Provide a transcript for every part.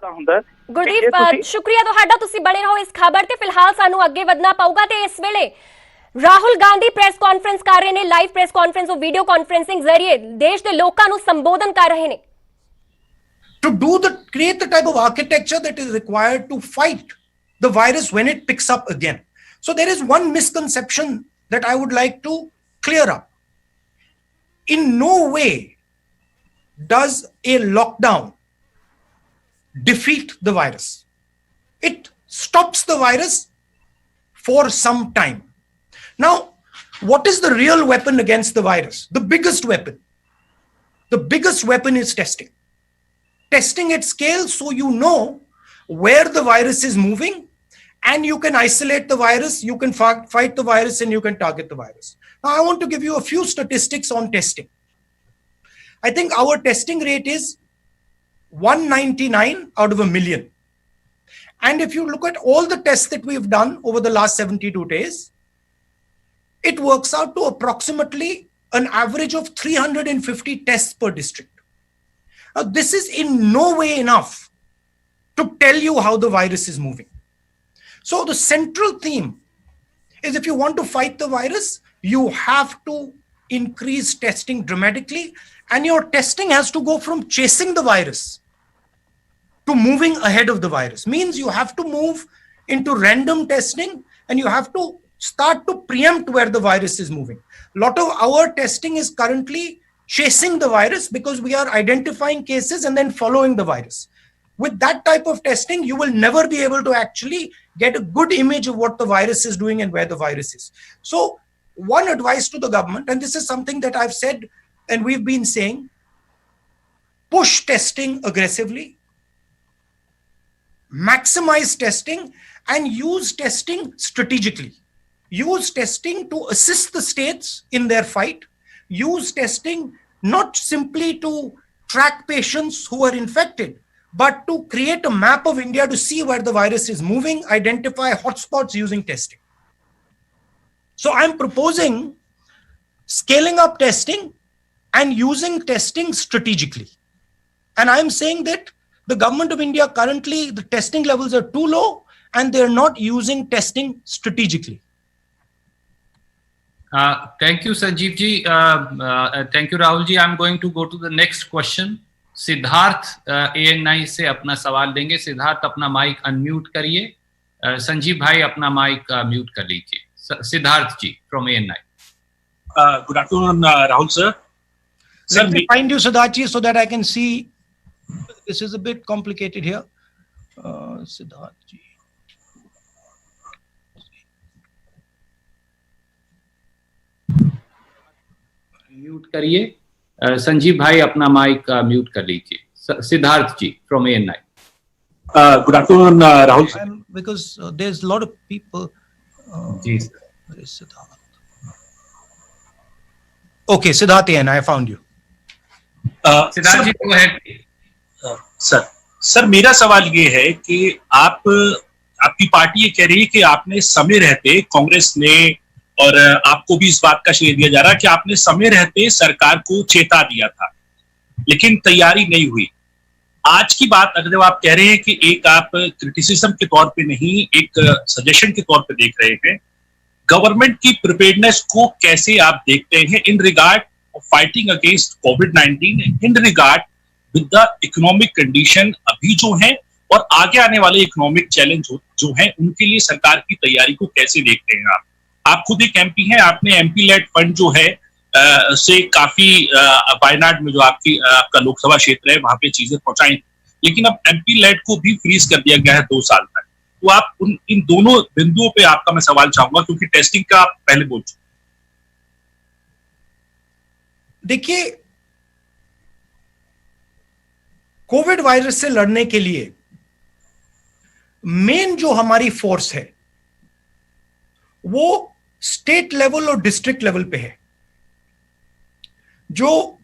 ਹੁੰਦਾ ਗੁਰਦੀਪ ਸ਼ੁਕਰੀਆ ਤੁਹਾਡਾ, ਤੁਸੀਂ ਬਣੇ ਰਹੋ ਇਸ ਖਬਰ ਤੇ। ਫਿਲਹਾਲ ਸਾਨੂੰ ਅੱਗੇ ਵਧਣਾ ਪਊਗਾ ਤੇ ਇਸ ਵੇਲੇ ਰਾਹੁਲ ਗਾਂਧੀ ਪ੍ਰੈਸ ਕਾਨਫਰੰਸ ਕਰ ਰਹੇ ਨੇ, ਲਾਈਵ ਪ੍ਰੈਸ ਕਾਨਫਰੰਸ ਉਹ ਵੀਡੀਓ ਕਾਨਫਰੰਸਿੰਗ ਜ਼ਰੀਏ ਦੇਸ਼ ਦੇ ਲੋਕਾਂ ਨੂੰ ਸੰਬੋਧਨ ਕਰ ਰਹੇ ਨੇ। To create the type of architecture that is required to fight the virus when it picks up again. So there is one misconception that I would like to clear up. In no way does a lockdown defeat the virus. It stops the virus for some time. Now, what is the real weapon against the virus? The biggest weapon is testing. Testing at scale, so you know where the virus is moving and you can isolate the virus, you can fight the virus, and you can target the virus. Now, I want to give you a few statistics on testing. I think our testing rate is 199 out of a million. And if you look at all the tests that we've done over the last 72 days, it works out to approximately an average of 350 tests per district. Now, this is in no way enough to tell you how the virus is moving. So the central theme is, if you want to fight the virus, you have to increase testing dramatically, and your testing has to go from chasing the virus to moving ahead of the virus. Means you have to move into random testing and you have to start to preempt where the virus is moving. A lot of our testing is currently chasing the virus because we are identifying cases and then following the virus. With that type of testing, you will never be able to actually get a good image of what the virus is doing and where the virus is. So one advice to the government, and this is something that I've said and we've been saying, push testing aggressively, maximize testing, and use testing strategically. Use testing to assist the states in their fight. Use testing not simply to track patients who are infected, but to create a map of India to see where the virus is moving, identify hotspots using testing. So I'm proposing scaling up testing and using testing strategically. And I'm saying that the government of India currently, the testing levels are too low and they're not using testing strategically. Thank you, Sanjeev ji. Thank you, Rahul ji. I'm going to go to the next question. Siddharth ANI से अपना सवाल देंगे। सिद्धार्थ अपना mic unmute करिए। संजीव भाई अपना mic mute कर लीजिए। सिद्धार्थ जी from ANI. Good afternoon, Rahul sir. Let me find you, Siddharth ji, so that I can see. This is a bit complicated here. Siddharth ji. Mute करिए। संजीव भाई अपना माइक म्यूट कर लीजिए। सिद्धार्थ जी from ANI. Good afternoon, Rahul. Because there's a lot of people. जी sir. Where is Siddharth? Okay, Siddharth ANI, I found you. Siddharth ji go ahead. Sir मेरा सवाल ये है कि आपकी पार्टी ये कह रही है कि आपने समय रहते, कांग्रेस ने और आपको भी इस बात का श्रेय दिया जा रहा है कि आपने समय रहते सरकार को चेता दिया था, लेकिन तैयारी नहीं हुई। आज की बात अगर आप कह रहे हैं कि एक आप क्रिटिसिज्म के तौर पे नहीं, एक सजेशन के तौर पे देख रहे हैं, गवर्नमेंट की प्रिपेयर्डनेस को कैसे आप देखते हैं in regard fighting against covid, in regard with the economic condition अभी जो है और आगे आने वाले इकोनॉमिक चैलेंज जो है उनके लिए सरकार की तैयारी को कैसे देखते हैं आप खुद एक एमपी हैं, आपने एमपी लेड फंड जो है से काफी वायनाड में जो आपका लोकसभा क्षेत्र है वहां पे चीजें पहुंचाई, लेकिन अब एमपी लेड को भी फ्रीज कर दिया गया है 2 साल तक। तो आप इन दोनों बिंदुओं पे आपका मैं सवाल चाहूंगा, क्योंकि टेस्टिंग का आप पहले बोल चुके। देखिए, कोविड वायरस से लड़ने के लिए मेन जो हमारी फोर्स है वो स्टेट लेवल और डिस्ट्रिक्ट लेवल पे है। जो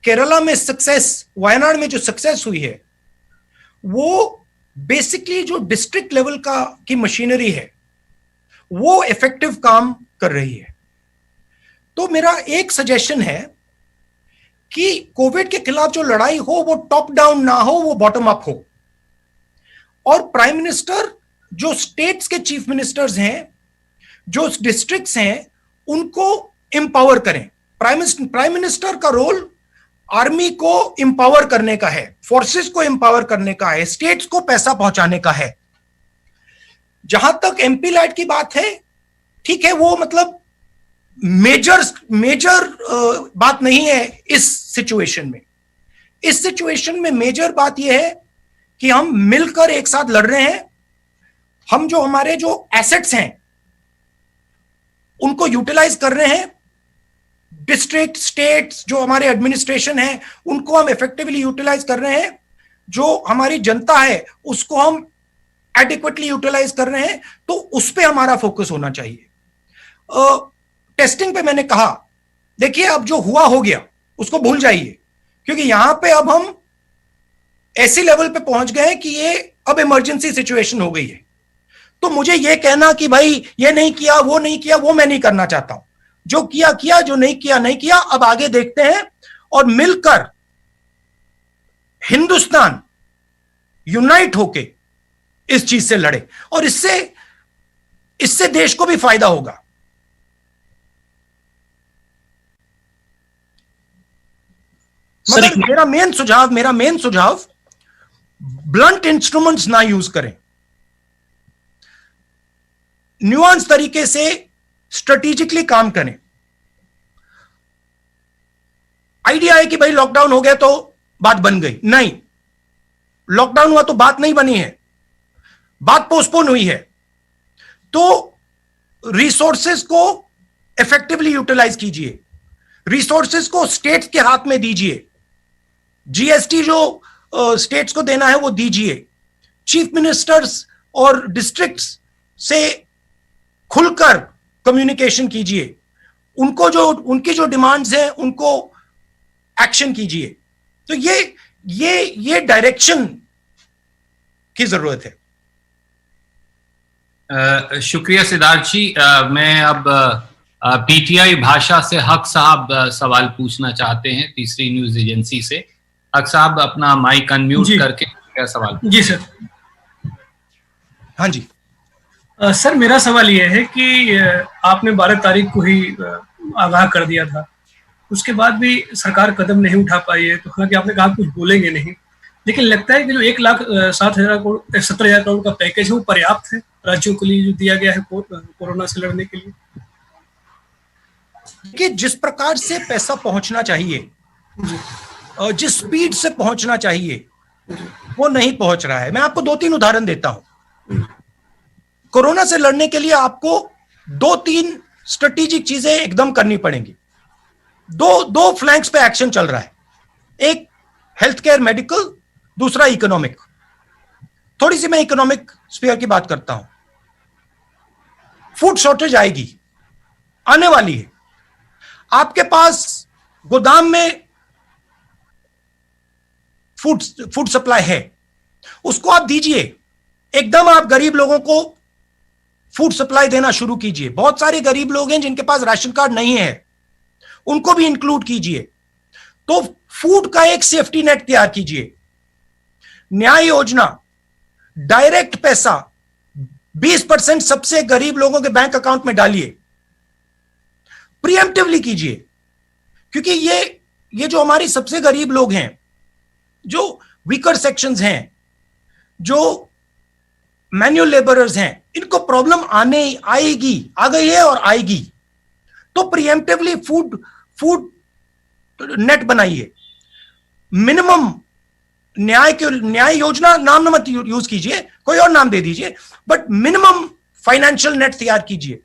केरला में सक्सेस, वायनाड में जो सक्सेस हुई है, वो बेसिकली जो डिस्ट्रिक्ट लेवल की मशीनरी है वो इफेक्टिव काम कर रही है। तो मेरा एक सजेशन है कि कोविड के खिलाफ जो लड़ाई हो वो टॉप डाउन ना हो, वो बॉटम अप हो। और प्राइम मिनिस्टर जो स्टेट्स के चीफ मिनिस्टर्स हैं, जो डिस्ट्रिक्ट्स हैं, उनको एम्पावर करें। प्राइम मिनिस्टर का रोल आर्मी को एम्पावर करने का है, फोर्सेस को एम्पावर करने का है, स्टेट्स को पैसा पहुंचाने का है। जहां तक एमपी लाइट की बात है, ठीक है, वो मतलब मेजर बात नहीं है इस सिचुएशन में। इस सिचुएशन में मेजर बात यह है कि हम मिलकर एक साथ लड़ रहे हैं। हम जो हमारे जो एसेट्स हैं उनको यूटिलाइज कर रहे हैं। डिस्ट्रिक्ट, स्टेट्स, जो हमारे एडमिनिस्ट्रेशन है, उनको हम इफेक्टिवली यूटिलाइज कर रहे हैं। जो हमारी जनता है उसको हम एडिक्वेटली यूटिलाइज कर रहे हैं। तो उस पे हमारा फोकस होना चाहिए। टेस्टिंग पे मैंने कहा, देखिए अब जो हुआ हो गया उसको भूल जाइए, क्योंकि यहां पे अब हम ऐसी लेवल पे पहुंच गए कि ये अब इमरजेंसी सिचुएशन हो गई है। तो मुझे ये कहना कि भाई ये नहीं किया, वो नहीं किया, वो मैं नहीं करना चाहता हूं। जो किया किया, जो नहीं किया नहीं किया। अब आगे देखते हैं और मिलकर हिंदुस्तान यूनाइट होके इस चीज से लड़े, और इससे देश को भी फायदा होगा। मगर मेरा मेन सुझाव ब्लंट इंस्ट्रूमेंट्स ना यूज करें। न्यूआंस तरीके से स्ट्रेटेजिकली काम करें। आइडिया है कि भाई लॉकडाउन हो गया तो बात बन गई, नहीं, लॉकडाउन हुआ तो बात नहीं बनी है, बात पोस्टपोन हुई है। तो रिसोर्सेज को इफेक्टिवली यूटिलाइज कीजिए, रिसोर्सेज को स्टेट्स के हाथ में दीजिए। जीएसटी जो स्टेट्स को देना है वो दीजिए। चीफ मिनिस्टर्स और डिस्ट्रिक्ट्स से खुलकर कम्युनिकेशन कीजिए। उनकी जो डिमांड्स हैं उनको एक्शन कीजिए। तो ये डायरेक्शन की जरूरत है। शुक्रिया सिद्धार्थ जी। मैं अब पीटीआई भाषा से हक साहब सवाल पूछना चाहते हैं, तीसरी न्यूज एजेंसी से। हक साहब अपना माइक अनम्यूट करके क्या सवाल? जी सर। हाँ जी सर, मेरा सवाल यह है कि आपने 12 तारीख को ही आगाह कर दिया था, उसके बाद भी सरकार कदम नहीं उठा पाई है। तो हालांकि आपने कहा कुछ बोलेंगे नहीं, लेकिन लगता है कि जो 1,07,000 करोड़ का पैकेज है वो पर्याप्त है राज्यों के लिए जो दिया गया है कोरोना से लड़ने के लिए। कि जिस प्रकार से पैसा पहुंचना चाहिए, जिस स्पीड से पहुंचना चाहिए, वो नहीं पहुंच रहा है। मैं आपको 2-3 उदाहरण देता हूं। कोरोना से लड़ने के लिए आपको 2-3 स्ट्रेटेजिक चीजें एकदम करनी पड़ेंगी। दो फ्लैंक्स पे एक्शन चल रहा है, एक हेल्थ केयर मेडिकल, दूसरा इकोनॉमिक। थोड़ी सी मैं इकोनॉमिक स्फीयर की बात करता हूं। फूड शॉर्टेज आएगी, आने वाली है। आपके पास गोदाम में फूड सप्लाई है, उसको आप दीजिए। एकदम आप गरीब लोगों को फूड सप्लाई देना शुरू कीजिए। बहुत सारे गरीब लोग हैं जिनके पास राशन कार्ड नहीं है, उनको भी इंक्लूड कीजिए। तो फूड का एक सेफ्टी नेट तैयार कीजिए। न्याय योजना, डायरेक्ट पैसा 20% सबसे गरीब लोगों के बैंक अकाउंट में डालिए। प्रीएम्प्टिवली कीजिए, क्योंकि ये जो हमारी सबसे गरीब लोग हैं, जो वीकर सेक्शंस हैं, जो मैन्युअल लेबरर्स हैं, इनको प्रॉब्लम आ गई है और आएगी। तो प्रीएम्प्टिवली फूड नेट बनाइए। मिनिमम न्याय योजना नाम मत यूज कीजिए, कोई और नाम दे दीजिए, बट मिनिमम फाइनेंशियल नेट तैयार कीजिए।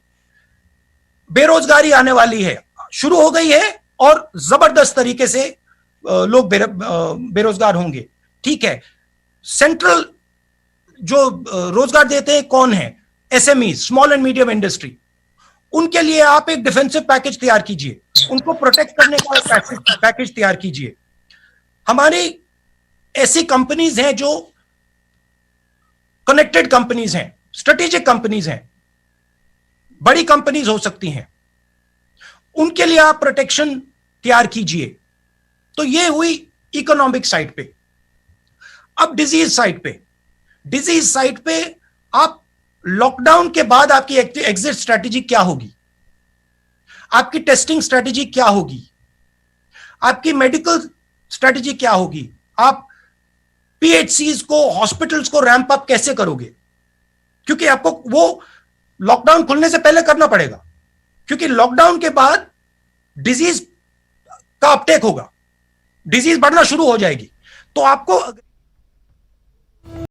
बेरोजगारी आने वाली है, शुरू हो गई है, और जबरदस्त तरीके से लोग बेरोजगार होंगे। ठीक है, सेंट्रल जो रोजगार देते हैं कौन है? SME, small and medium industry. उनके लिए आप एक डिफेंसिव पैकेज तैयार कीजिए, उनको प्रोटेक्ट करने का पैकेज तैयार कीजिए। हमारी ऐसी कंपनीज हैं जो कनेक्टेड कंपनीज हैं, स्ट्रेटेजिक कंपनीज हैं, बड़ी कंपनीज हो सकती हैं, उनके लिए आप प्रोटेक्शन तैयार कीजिए। तो ये हुई इकोनॉमिक साइड पे। अब डिजीज साइड पे, डिजीज साइड पे आप लॉकडाउन के बाद आपकी एग्जिट स्ट्रैटेजी क्या होगी, आपकी टेस्टिंग स्ट्रैटेजी क्या होगी, आपकी मेडिकल स्ट्रैटेजी क्या होगी, आप पीएचसीज को, हॉस्पिटल्स को रैंप अप कैसे करोगे, क्योंकि आपको वो लॉकडाउन खुलने से पहले करना पड़ेगा, क्योंकि लॉकडाउन के बाद डिजीज का अपटेक होगा, डिजीज बढ़ना शुरू हो जाएगी। तो आपको